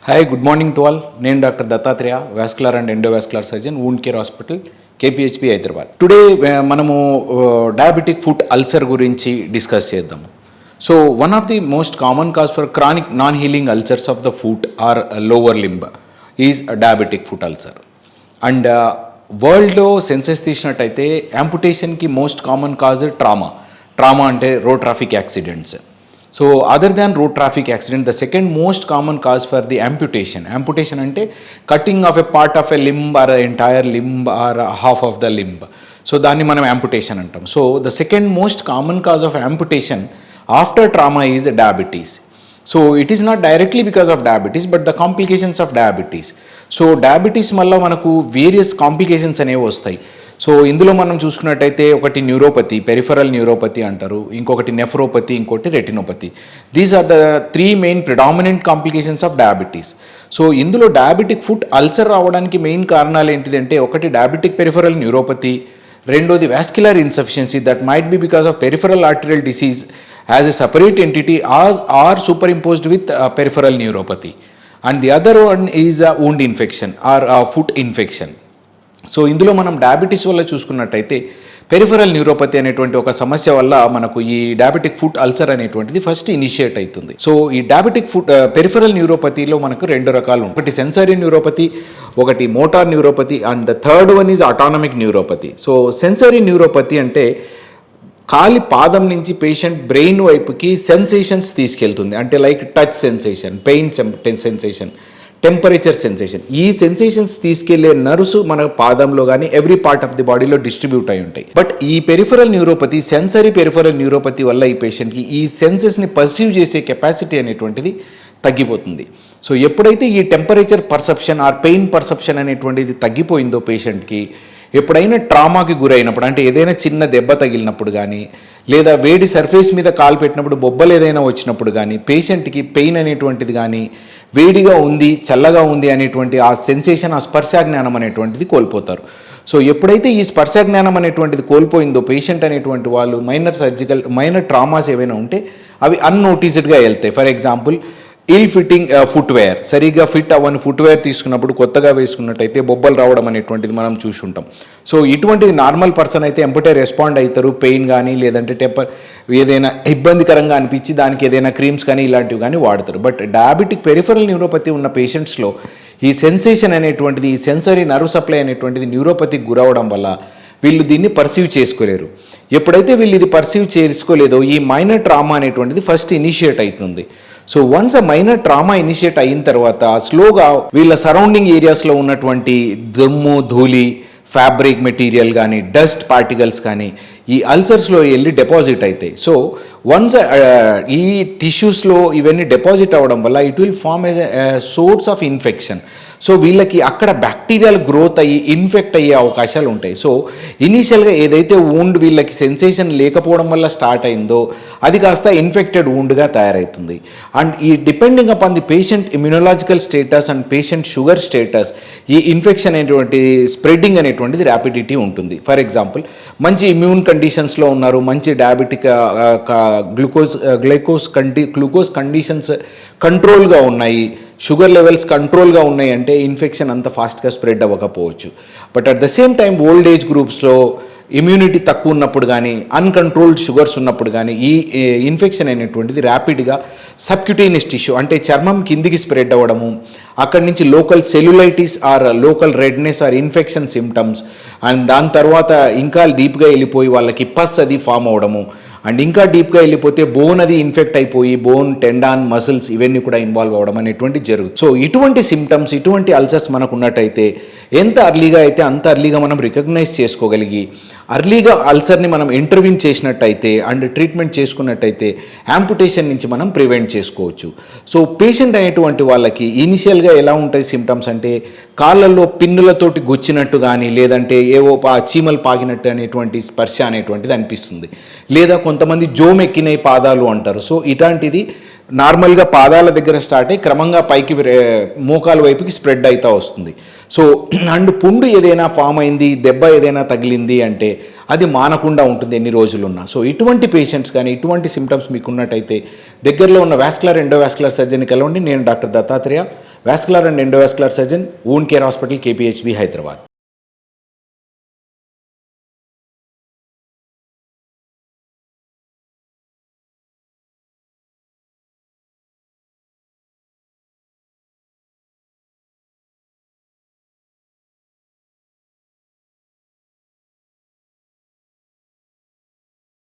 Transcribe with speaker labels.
Speaker 1: Hi good morning to all. నేను doctor Dattatreya, vascular and endovascular surgeon, wound care hospital, KPHB Hyderabad. Today మనము diabetic foot ulcer గురించి discuss చేద్దాము. So one of the most common cause for chronic non healing ulcers of the foot or lower limb is diabetic foot ulcer. And వరల్డ్లో census తీసినట్టయితే యాంపుటేషన్కి most common cause trauma అంటే road traffic accidents. So other than road traffic accident, the second most common cause for the amputation ante cutting of a part of a limb or an entire limb or half of the limb. So danni manam amputation antam. So the second most common cause of amputation after trauma is diabetes. So it is not directly because of diabetes but the complications of diabetes. So diabetes malla manaku various complications అనేవి వస్తాయి. So ఇందులో మనం చూసుకున్నట్టయితే ఒకటి neuropathy, peripheral neuropathy అంటారు, ఇంకొకటి nephropathy, ఇంకోటి retinopathy. These are the three main predominant complications of diabetes. So ఇందులో డయాబెటిక్ ఫుట్ అల్సర్ రావడానికి మెయిన్ కారణాలు ఏంటిదంటే ఒకటి డయాబెటిక్ పెరిఫరల్ న్యూరోపతి, రెండోది vascular insufficiency that might be because of peripheral arterial disease as a separate entity or superimposed with peripheral neuropathy. And the other one is wound infection or foot infection. So ఇందులో మనం diabetes వల్ల చూసుకున్నట్టయితే peripheral neuropathy అనేటువంటి ఒక సమస్య వల్ల మనకు ఈ డయాబెటిక్ ఫుట్ అల్సర్ అనేటువంటిది ఫస్ట్ ఇనిషియేట్ అవుతుంది. సో ఈ డయాబెటిక్ ఫుట్ పెరిఫరల్ న్యూరోపతిలో మనకు రెండు రకాలు ఉంటాయి. ఒకటి సెన్సరీ న్యూరోపతి, ఒకటి motor neuropathy, and the third one is autonomic neuropathy. So sensory neuropathy అంటే కాలి పాదం నుంచి పేషెంట్ బ్రెయిన్ వైపుకి సెన్సేషన్స్ తీసుకెళ్తుంది. అంటే like touch sensation, pain sensation, temperature sensation. ఈ సెన్సేషన్స్ తీసుకెళ్లే నర్వ్స్ మన పాదంలో కానీ ఎవ్రీ పార్ట్ ఆఫ్ ది బాడీలో డిస్ట్రిబ్యూట్ అయి ఉంటాయి. బట్ ఈ peripheral neuropathy, sensory peripheral neuropathy వల్ల ఈ పేషెంట్కి ఈ సెన్సెస్ని పర్సీవ్ చేసే కెపాసిటీ అనేటువంటిది తగ్గిపోతుంది. సో ఎప్పుడైతే ఈ temperature perception are pain perception అనేటువంటిది తగ్గిపోయిందో పేషెంట్కి, ఎప్పుడైనా ట్రామాకి గురైనప్పుడు అంటే ఏదైనా చిన్న దెబ్బ తగిలినప్పుడు కానీ లేదా వేడి సర్ఫేస్ మీద కాలు పెట్టినప్పుడు బొబ్బలు ఏదైనా వచ్చినప్పుడు కానీ పేషెంట్కి పెయిన్ అనేటువంటిది కానీ వేడిగా ఉంది చల్లగా ఉంది అనేటువంటి ఆ సెన్సేషన్, ఆ స్పర్శాజ్ఞానం అనేటువంటిది కోల్పోతారు. సో ఎప్పుడైతే ఈ స్పర్శాజ్ఞానం అనేటువంటిది కోల్పోయిందో పేషెంట్ అనేటువంటి వాళ్ళు మైనర్ ట్రామాస్ ఏవైనా ఉంటే అవి అన్నోటీస్డ్గా వెళ్తాయి. For example ill fitting footwear, సరిగ్గా ఫిట్ అవ్వని ఫుట్వేర్ తీసుకున్నప్పుడు కొత్తగా వేసుకున్నట్టయితే బొబ్బలు రావడం అనేటువంటిది మనం చూసుంటాం. సో ఇటువంటిది నార్మల్ పర్సన్ అయితే ఎంబటే రెస్పాండ్ అవుతారు, పెయిన్ కానీ లేదంటే ఏదైనా ఇబ్బందికరంగా అనిపించి దానికి ఏదైనా క్రీమ్స్ కానీ ఇలాంటివి కానీ వాడతారు. బట్ డయాబెటిక్ పెరిఫరల్ న్యూరోపతి ఉన్న పేషెంట్స్లో ఈ సెన్సేషన్ అనేటువంటిది, ఈ సెన్సరీ నర్వ్ సప్లై అనేటువంటిది న్యూరోపతికి గురవడం వల్ల వీళ్ళు దీన్ని పర్సీవ్ చేసుకోలేరు. ఎప్పుడైతే వీళ్ళు ఇది పర్సీవ్ చేసుకోలేదో ఈ మైనర్ ట్రామా అనేటువంటిది ఫస్ట్ ఇనిషియేట్ అవుతుంది. So once a minor trauma initiate అయిన తర్వాత స్లోగా వీళ్ళ సరౌండింగ్ ఏరియాస్లో ఉన్నటువంటి దుమ్ము, ధూళి, ఫ్యాబ్రిక్ మెటీరియల్ కానీ డస్ట్ పార్టికల్స్ కానీ ఈ అల్సర్స్లో వెళ్ళి డిపాజిట్ అవుతాయి. సో వన్స్ ఈ టిష్యూస్లో ఇవన్నీ డిపాజిట్ అవ్వడం వల్ల it will form as a source of infection. So వీళ్ళకి అక్కడ బ్యాక్టీరియల్ గ్రోత్ అయ్యి ఇన్ఫెక్ట్ అయ్యే అవకాశాలు ఉంటాయి. సో ఇనీషియల్గా ఏదైతే వూండ్ వీళ్ళకి సెన్సేషన్ లేకపోవడం వల్ల స్టార్ట్ అయిందో అది కాస్త ఇన్ఫెక్టెడ్ వూండ్గా తయారవుతుంది. అండ్ ఈ depending upon the patient immunological status and patient sugar status ఈ ఇన్ఫెక్షన్ అనేటువంటి స్ప్రెడ్డింగ్ అనేటువంటిది ర్యాపిడిటీ ఉంటుంది. ఫర్ ఎగ్జాంపుల్ మంచి ఇమ్యూన్ కండిషన్స్లో ఉన్నారు, మంచి డయాబెటిక్ గ్లూకోజ్ కండిషన్స్ కంట్రోల్గా ఉన్నాయి, షుగర్ లెవెల్స్ కంట్రోల్గా ఉన్నాయి అంటే ఇన్ఫెక్షన్ అంత ఫాస్ట్గా స్ప్రెడ్ అవ్వకపోవచ్చు. But at the same time old age గ్రూప్స్లో ఇమ్యూనిటీ తక్కువ ఉన్నప్పుడు కానీ అన్కంట్రోల్డ్ షుగర్స్ ఉన్నప్పుడు కానీ ఈ ఇన్ఫెక్షన్ అనేటువంటిది ర్యాపిడ్గా సబ్క్యూటేనియస్ టిష్యూ అంటే చర్మం కిందికి స్ప్రెడ్ అవ్వడము, అక్కడి నుంచి local cellulitis or local redness or infection symptoms, and దాని తర్వాత ఇంకా డీప్గా వెళ్ళిపోయి వాళ్ళకి పస్ అది ఫామ్ అవ్వడము, అండ్ ఇంకా డీప్గా వెళ్ళిపోతే బోన్ అది ఇన్ఫెక్ట్ అయిపోయి బోన్, టెండాన్, మసిల్స్ ఇవన్నీ కూడా ఇన్వాల్వ్ అవ్వడం అనేటువంటిది జరుగుతుంది. సో ఇటువంటి సిమ్టమ్స్, ఇటువంటి అల్సర్స్ మనకు ఉన్నట్టయితే ఎంత అర్లీగా అయితే అంత అర్లీగా మనం రికగ్నైజ్ చేసుకోగలిగి అర్లీగా అల్సర్ని మనం ఇంటర్వ్యూన్ చేసినట్టయితే అండ్ ట్రీట్మెంట్ చేసుకున్నట్టయితే యాంపుటేషన్ నుంచి మనం ప్రివెంట్ చేసుకోవచ్చు. సో పేషెంట్ అనేటువంటి వాళ్ళకి ఇనిషియల్గా ఎలా ఉంటాయి సిమ్టమ్స్ అంటే కాళ్ళల్లో పిన్నులతోటి గుచ్చినట్టు కానీ లేదంటే ఏవో చీమలు పాగినట్టు అనేటువంటి స్పర్శ అనేటువంటిది అనిపిస్తుంది, లేదా కొంతమంది జోమ్ ఎక్కిన పాదాలు అంటారు. సో ఇలాంటిది నార్మల్గా పాదాల దగ్గర స్టార్ట్ అయ్యి క్రమంగా పైకి మోకాల వైపుకి స్ప్రెడ్ అవుతూ వస్తుంది. సో అండ్ పుండు ఏదైనా ఫామ్ అయింది, దెబ్బ ఏదైనా తగిలింది అంటే అది మానకుండా ఉంటుంది ఎన్ని రోజులున్నా. సో ఇటువంటి పేషెంట్స్ కానీ ఇటువంటి సిమ్టమ్స్ మీకు ఉన్నట్టయితే దగ్గరలో ఉన్న వాస్కులర్ ఎండోవాస్కులర్ సర్జన్ కలవండి. నేను doctor Dattatreya, vascular and endovascular surgeon, wound care hospital, KPHB, Hyderabad.